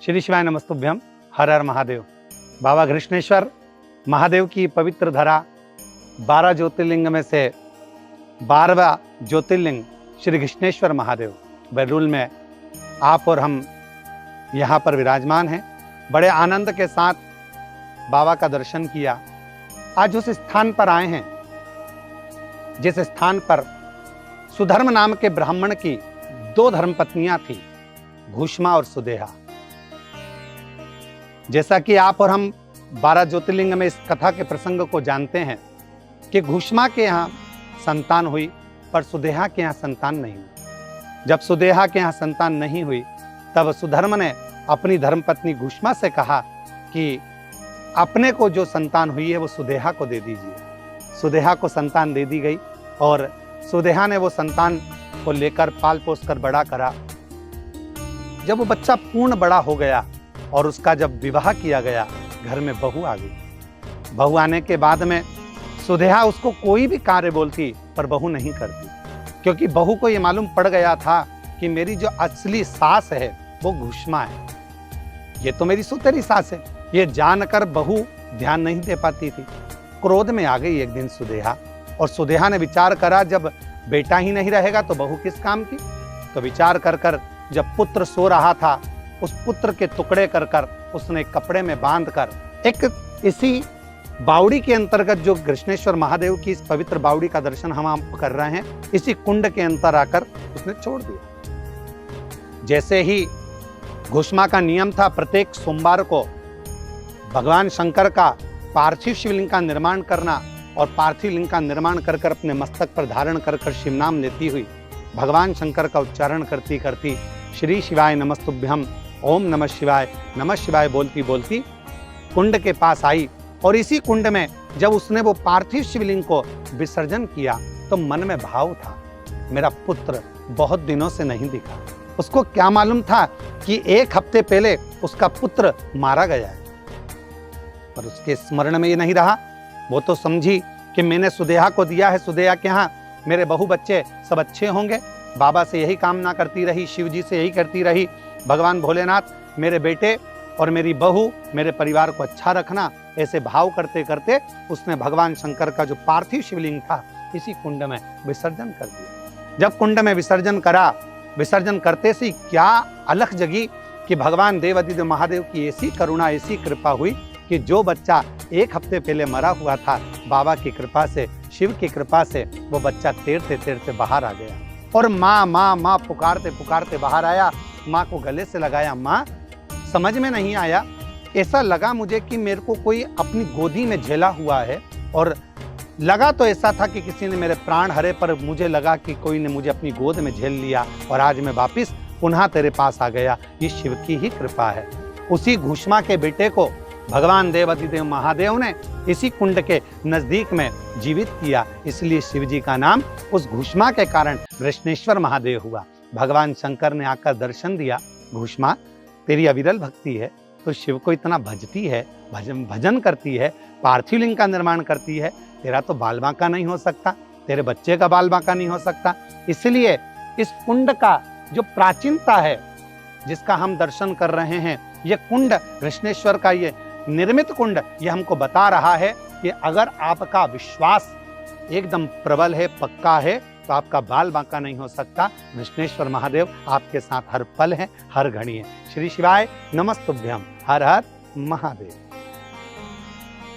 श्री शिवाय नमस्तुभ्यम। हर हर महादेव। बाबा घृष्णेश्वर महादेव की पवित्र धरा 12 ज्योतिर्लिंग में से 12वां ज्योतिर्लिंग श्री घृष्णेश्वर महादेव बैरूल में आप और हम यहाँ पर विराजमान हैं। बड़े आनंद के साथ बाबा का दर्शन किया। आज उस स्थान पर आए हैं जिस स्थान पर सुधर्म नाम के ब्राह्मण की 2 धर्मपत्नियां थी, घुष्मा और सुदेहा। जैसा कि आप और हम 12 ज्योतिर्लिंग में इस कथा के प्रसंग को जानते हैं कि घुष्मा के यहाँ संतान हुई पर सुदेहा के यहाँ संतान नहीं हुई। जब सुदेहा के यहाँ संतान नहीं हुई तब सुधर्म ने अपनी धर्मपत्नी घुष्मा से कहा कि अपने को जो संतान हुई है वो सुदेहा को दे दीजिए। सुदेहा को संतान दे दी गई और सुदेहा ने वो संतान को लेकर पाल पोस कर बड़ा करा। जब वो बच्चा पूर्ण बड़ा हो गया और उसका जब विवाह किया गया, घर में बहू आ गई। बहू आने के बाद में सुदेहा उसको कोई भी कार्य बोलती पर बहू नहीं करती, क्योंकि बहू को ये मालूम पड़ गया था कि मेरी जो असली सास है वो घुष्मा है, ये तो मेरी सुतेरी सास है। ये जानकर बहू ध्यान नहीं दे पाती थी। क्रोध में आ गई एक दिन सुदेहा, और सुदेहा ने विचार करा जब बेटा ही नहीं रहेगा तो बहू किस काम की। तो विचार कर कर जब पुत्र सो रहा था, उस पुत्र के टुकड़े कर कर उसने कपड़े में बांध कर एक इसी बावड़ी के अंतर्गत, जो घृष्णेश्वर महादेव की इस पवित्र बावड़ी का दर्शन हम आप कर रहे हैं, इसी कुंड के अंतर आकर उसने छोड़ दिया। जैसे ही घुष्मा का नियम था प्रत्येक सोमवार को भगवान शंकर का पार्थिव शिवलिंग का निर्माण करना, और पार्थिव लिंग का निर्माण कर कर अपने मस्तक पर धारण कर कर शिव नाम लेती हुई भगवान शंकर का उच्चारण करती करती श्री शिवाय नमस्तुभ्यम, ओम नमः शिवाय बोलती बोलती कुंड के पास आई। और इसी कुंड में जब उसने वो पार्थिव शिवलिंग को विसर्जन किया तो मन में भाव था, मेरा पुत्र बहुत दिनों से नहीं दिखा। उसको क्या मालूम था कि 1 हफ्ते पहले उसका पुत्र मारा गया है, पर उसके स्मरण में ये नहीं रहा। वो तो समझी कि मैंने सुदेहा को दिया है, सुदेहा के यहाँ मेरे बहू बच्चे सब अच्छे होंगे। बाबा से यही कामना करती रही, शिव जी से यही करती रही, भगवान भोलेनाथ मेरे बेटे और मेरी बहू, मेरे परिवार को अच्छा रखना। ऐसे भाव करते करते उसने भगवान शंकर का जो पार्थिव शिवलिंग था इसी कुंड में विसर्जन कर दिया। जब कुंड में विसर्जन करा, विसर्जन करते से क्या अलख जगी कि भगवान देवाधिदेव महादेव की ऐसी करुणा, ऐसी कृपा हुई कि जो बच्चा 1 हफ्ते पहले मरा हुआ था, बाबा की कृपा से, शिव की कृपा से वो बच्चा तैरते तैरते बाहर आ गया। और माँ माँ माँ पुकारते पुकारते बाहर आया। माँ को गले से लगाया। माँ, समझ में नहीं आया, ऐसा लगा मुझे कि मेरे को कोई अपनी गोदी में झेला हुआ है, और लगा तो ऐसा था कि किसी ने मेरे प्राण हरे, पर मुझे लगा कि कोई ने मुझे अपनी गोद में झेल लिया और आज मैं वापिस पुनः तेरे पास आ गया। ये शिव की ही कृपा है। उसी घुष्मा के बेटे को भगवान देवाधिदेव महादेव ने इसी कुंड के नजदीक में जीवित किया, इसलिए शिव जी का नाम उस घुष्मा के कारण घृष्णेश्वर महादेव हुआ। भगवान शंकर ने आकर दर्शन दिया, घुष्मा तेरी अविरल भक्ति है, तो शिव को इतना भजती है, भजन करती है, पार्थिव लिंग का निर्माण करती है, तेरा तो बाल बांका नहीं हो सकता, तेरे बच्चे का बाल बांका नहीं हो सकता। इसलिए इस कुंड का जो प्राचीनता है, जिसका हम दर्शन कर रहे हैं, ये कुंड घृष्णेश्वर का ये निर्मित कुंड, ये हमको बता रहा है कि अगर आपका विश्वास एकदम प्रबल है, पक्का है, तो आपका बाल बांका नहीं हो सकता। घृष्णेश्वर महादेव आपके साथ हर पल है, हर घड़ी है। श्री शिवाय नमस्तुभ्यम। हर हर महादेव।